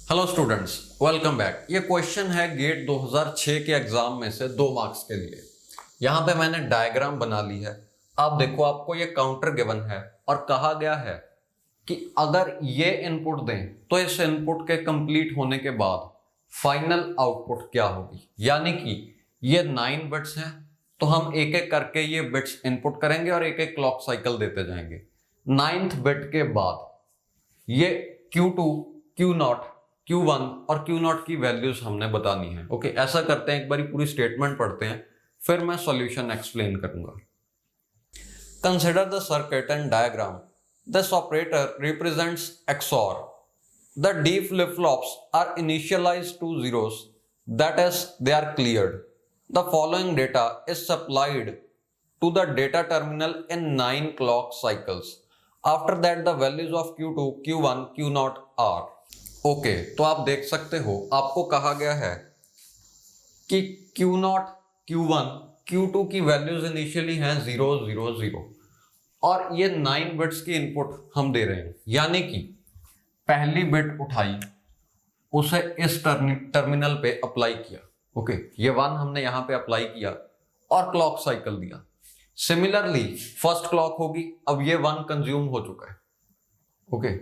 Hello students, welcome back. ये question है gate 2006 के एग्जाम में से 2 मार्क्स के लिए। यहाँ पे मैंने डायग्राम बना ली है। आप देखो, आपको ये काउंटर गिवन है और कहा गया है कि अगर ये इनपुट दें तो इस इनपुट के कंप्लीट होने के बाद फाइनल आउटपुट क्या होगी। यानी कि ये 9 बिट्स हैं, तो हम एक एक करके ये बिट्स इनपुट करेंगे और एक एक क्लॉक साइकिल देते जाएंगे। 9th बिट के बाद ये Q2, Q0, Q1 और Q0 की वैल्यूज हमने बतानी है। ओके, ऐसा करते हैं, एक बारी पूरी स्टेटमेंट पढ़ते हैं, फिर मैं सॉल्यूशन एक्सप्लेन करूंगा। Consider the circuit and diagram. This operator represents XOR. The D flip-flops are initialized to zeros, that is, they are cleared. The following data is supplied to the data terminal in 9 clock cycles. After that, the values of Q2, Q1, Q0 are. Okay, तो आप देख सकते हो, आपको कहा गया है कि Q0, Q1, Q2 की वैल्यूज इनिशियली हैं 0, 0, 0 और ये 9 बिट्स की इनपुट हम दे रहे हैं। यानी कि पहली बिट उठाई, उसे इस टर्मिनल पे अप्लाई किया। ओके, ये 1 हमने यहां पे अप्लाई किया और क्लॉक साइकिल दिया। सिमिलरली फर्स्ट क्लॉक होगी, अब ये 1 कंज्यूम हो चुका है। ओके,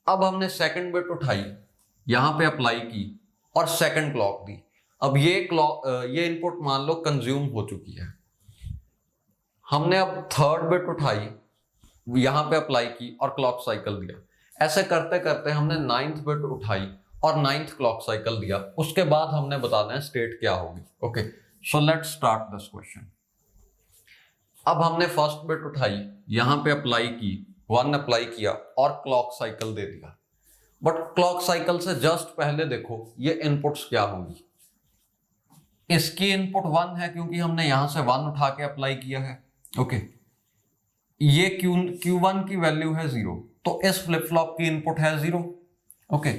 अब हमने सेकंड बिट उठाई, यहां पे अप्लाई की और सेकंड क्लॉक दी। अब ये इनपुट मान लो कंज्यूम हो चुकी है। हमने अब थर्ड बिट उठाई, यहां पे अप्लाई की और क्लॉक साइकिल दिया। ऐसे करते करते हमने 9th बिट उठाई और 9th क्लॉक साइकिल दिया। उसके बाद हमने बताना है स्टेट क्या होगी। Okay, so let's start this question. अब हमने फर्स्ट बिट उठाई, यहां पे अप्लाई की, 1 अप्लाई किया और क्लॉक साइकिल दे दिया। बट क्लॉक साइकिल से जस्ट पहले देखो ये इनपुट्स क्या होंगी। इसकी इनपुट 1 है क्योंकि हमने यहां से 1 उठा के अप्लाई किया है। ओके, ये Q1 की वैल्यू है 0, तो इस फ्लिप फ्लॉप की इनपुट है 0। ओके,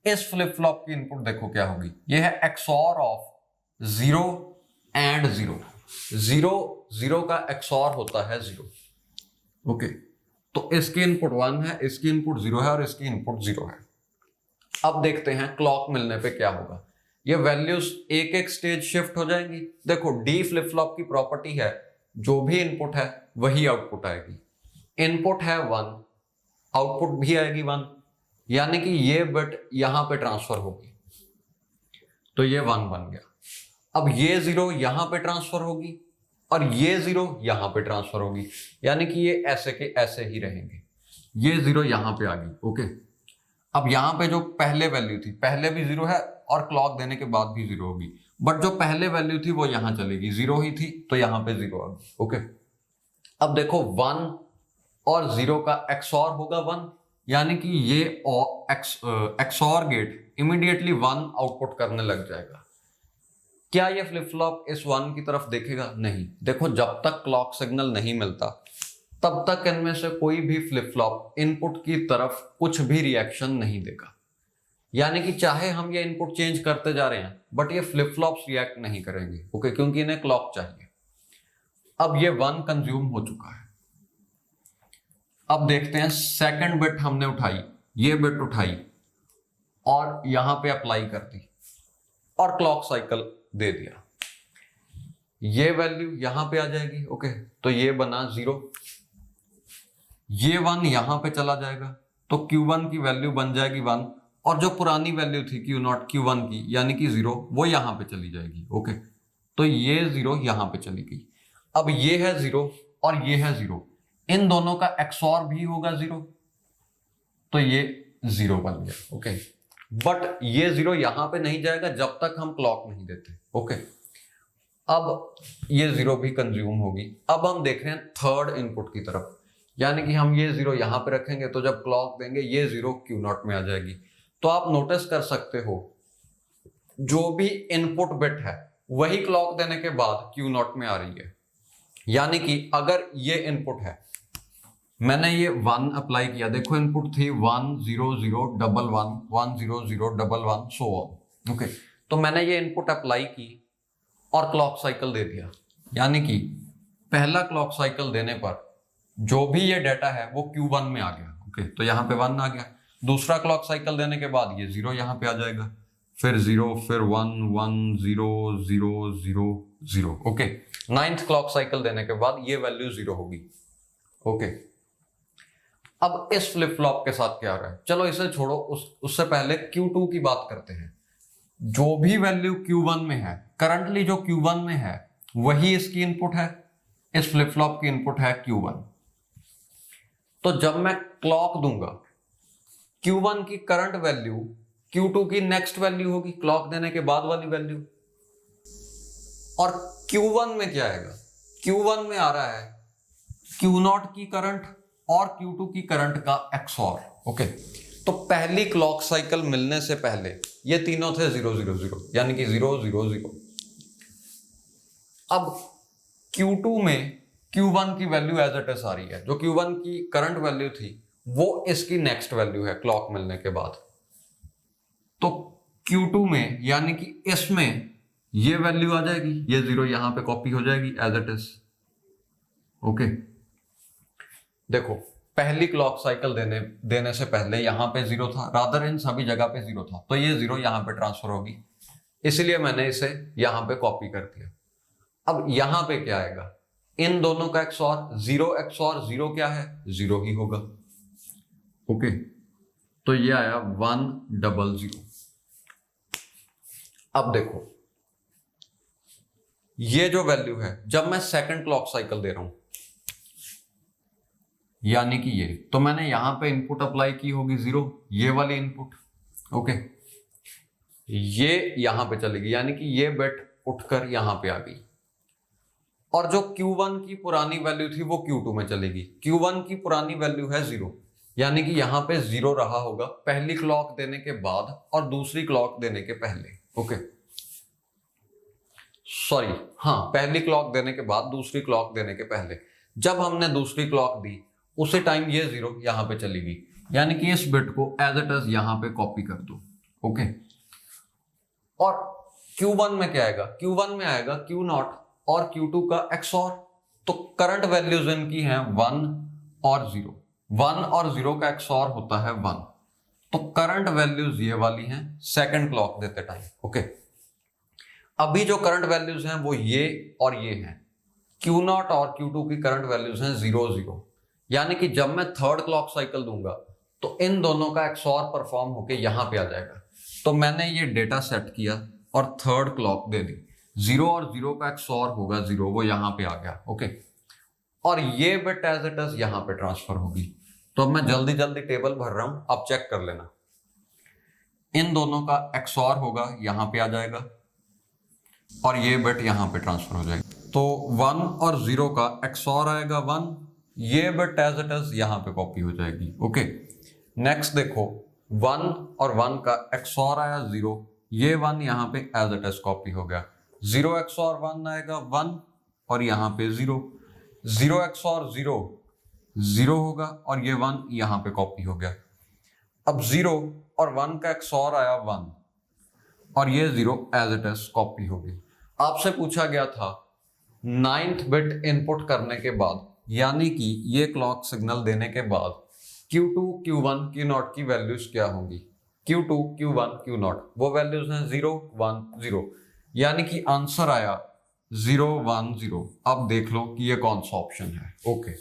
इस फ्लिप फ्लॉप की इनपुट देखो क्या होगी, ये है XOR ऑफ 0 एंड 0। 0 0 का XOR होता है 0। ओके, तो इसकी इनपुट 1 है, इसकी इनपुट 0 है और इसकी इनपुट 0 है। अब देखते हैं क्लॉक मिलने पे क्या होगा। ये वैल्यूज एक एक स्टेज शिफ्ट हो जाएंगी। देखो, डी फ्लिप फ्लॉप की प्रॉपर्टी है, जो भी इनपुट है वही आउटपुट आएगी। इनपुट है 1, आउटपुट भी आएगी 1, यानी कि ये बिट यहां पे ट्रांसफर होगी, तो ये 1 बन गया। अब ये 0 यहां पे ट्रांसफर होगी और ये 0 यहां पे ट्रांसफर होगी, यानी कि ये ऐसे के ऐसे ही रहेंगे। ये 0 यहां पे आ गई। ओके, अब यहां पे जो पहले वैल्यू थी, पहले भी 0 है और क्लॉक देने के बाद भी 0 होगी, बट जो पहले वैल्यू थी वो यहां चलेगी, 0 ही थी तो यहां पे 0 आ गई। ओके, अब देखो 1 और 0 का XOR होगा 1, यानी कि ये XOR गेट इमीडिएटली 1 आउटपुट करने लग जाएगा। क्या ये फ्लिप फ्लॉप इस 1 की तरफ देखेगा? नहीं। देखो, जब तक क्लॉक सिग्नल नहीं मिलता तब तक इनमें से कोई भी फ्लिप फ्लॉप इनपुट की तरफ कुछ भी रिएक्शन नहीं देगा। यानी कि चाहे हम ये इनपुट चेंज करते जा रहे हैं बट ये फ्लिप फ्लॉप्स रिएक्ट नहीं करेंगे। ओके, क्योंकि इन्हें क्लॉक चाहिए। अब ये 1 कंज्यूम हो चुका है। अब देखते हैं सेकंड बिट हमने उठाई, ये बिट उठाई और यहां पे अप्लाई कर दी और क्लॉक साइकिल दे दिया। ये वैल्यू यहां पे आ जाएगी। ओके, तो ये बना 0, ये 1 यहां पे चला जाएगा, तो Q1 की वैल्यू बन जाएगी 1 और जो पुरानी वैल्यू थी Q0 Q1 की, यानी कि 0, वो यहां पे चली जाएगी। ओके, तो ये 0 यहां पे चली गई। अब ये है 0 और ये है 0, इन दोनों का XOR भी होगा 0, तो ये 0 बन गया। ओके, बट ये 0 यहां पे नहीं जाएगा जब तक हम क्लॉक नहीं देते। ओके, अब ये 0 भी कंज्यूम होगी। अब हम देख रहे हैं थर्ड इनपुट की तरफ, यानी कि हम ये 0 यहां पे रखेंगे तो जब क्लॉक देंगे ये 0 Q0 में आ जाएगी। तो आप नोटिस कर सकते हो, जो भी इनपुट बिट है वही क्लॉक देने के बाद Q0 में आ रही है। यानी कि अगर ये इनपुट है, मैंने ये 1 अप्लाई किया, देखो इनपुट थी 1 0 0 1 1 1 0 0 1 1 सो ऑन। ओके, तो मैंने ये इनपुट अप्लाई की और क्लॉक साइकिल दे दिया, यानी कि पहला क्लॉक साइकिल देने पर जो भी ये डाटा है वो Q1 में आ गया। ओके, तो यहां पे 1 आ गया। दूसरा क्लॉक साइकिल देने के बाद ये 0 यहाँ पे आ जाएगा, फिर 0, फिर 1 1 0 0 0 0। ओके, 9th क्लॉक साइकिल देने के बाद ये वैल्यू 0 होगी। ओके, अब इस फ्लिप फ्लॉप के साथ क्या हो रहा है, चलो इसे छोड़ो, उससे पहले Q2 की बात करते हैं। जो भी वैल्यू Q1 में है, करंटली जो Q1 में है वही इसकी इनपुट है, इस फ्लिप फ्लॉप की इनपुट है Q1। तो जब मैं क्लॉक दूंगा, Q1 की करंट वैल्यू Q2 की नेक्स्ट वैल्यू होगी, क्लॉक देने के बाद वाली वैल्यू। और Q1 में क्या आएगा, Q1 में आ रहा है Q0 की करंट और Q2 की करंट का XOR। ओके, तो पहली क्लॉक साइकिल मिलने से पहले ये तीनों थे 0 0 0, यानी कि 0 0 0। अब Q2 में Q1 की वैल्यू एज इट इज आ रही है, जो Q1 की करंट वैल्यू थी वो इसकी नेक्स्ट वैल्यू है क्लॉक मिलने के बाद। तो Q2 में यानी कि इसमें ये वैल्यू आ जाएगी, ये 0 यहां पे कॉपी हो जाएगी एज इट इज। ओके, देखो पहली क्लॉक साइकिल देने से पहले यहां पे 0 था, रादर इन सभी जगह पे 0 था, तो ये 0 यहां पे ट्रांसफर होगी, इसलिए मैंने इसे यहां पे कॉपी कर दिया। अब यहां पे क्या आएगा, इन दोनों का XOR 0 क्या है, 0 ही होगा। ओके, तो ये आया 1 0 0। अब देखो ये जो वैल्यू है, जब मैं सेकंड क्लॉक साइकिल दे रहा हूं, यानी कि ये, तो मैंने यहां पे इनपुट अप्लाई की होगी 0, ये वाली इनपुट। ओके, ये यहां पे चलेगी, यानी कि ये बिट उठकर यहां पे आ गई, और जो Q1 की पुरानी वैल्यू थी वो Q2 में चलेगी। Q1 की पुरानी वैल्यू है 0, यानी कि यहां पे 0 रहा होगा पहली क्लॉक देने के बाद और दूसरी क्लॉक देने के पहले। ओके, सॉरी, हाँ, पहली क्लॉक देने के बाद दूसरी क्लॉक देने के पहले। जब हमने दूसरी क्लॉक दी उसी टाइम ये 0 यहां पे चलेगी, यानी कि इस बिट को एज इट इज यहां पे कॉपी कर दो। ओके, और Q1 में क्या आएगा, Q1 में आएगा Q0 और Q2 का XOR। तो करंट वैल्यूज इनकी हैं 1 और 0, 1 और 0 का XOR होता है 1। तो करंट वैल्यूज ये वाली हैं सेकंड क्लॉक देते टाइम। ओके, अभी जो करंट वैल्यूज हैं वो ये और ये हैं, Q0 और Q2 की करंट वैल्यूज हैं 0 0, यानी कि जब मैं थर्ड क्लॉक साइकिल दूंगा तो इन दोनों का XOR परफॉर्म होके यहां पे आ जाएगा। तो मैंने ये डेटा सेट किया और थर्ड क्लॉक दे दी, 0 और 0 का XOR होगा 0, वो यहां पे आ गया। ओके, और ये बिट एज इट इज यहां पे ट्रांसफर होगी। तो अब मैं जल्दी जल्दी टेबल भर रहा हूं, आप चेक कर लेना। इन दोनों का XOR होगा, यहां पे आ जाएगा, और ये बिट यहां पे ट्रांसफर हो जाएगा। तो 1 और 0 का XOR आएगा 1, ये बिट एज इट इज यहां पे कॉपी हो जाएगी। ओके, नेक्स्ट देखो, 1 और 1 का XOR आया 0, ये 1 यहां पे एज इट इज कॉपी हो गया। 0 XOR 1 आएगा 1, और यहां पे 0, 0 XOR 0 0 होगा, और ये 1 यहां पे कॉपी हो गया। अब 0 और 1 का XOR आया 1, और ये 0 एज इट इज कॉपी हो गई। आपसे पूछा गया था 9th बिट इनपुट करने के बाद, यानी कि ये क्लॉक सिग्नल देने के बाद Q2 Q1 Q0 की वैल्यूज क्या होंगी। Q2 Q1 Q0 वो वैल्यूज हैं 0 1 0, यानी कि आंसर आया 0 1 0। अब देख लो कि ये कौन सा ऑप्शन है। ओके,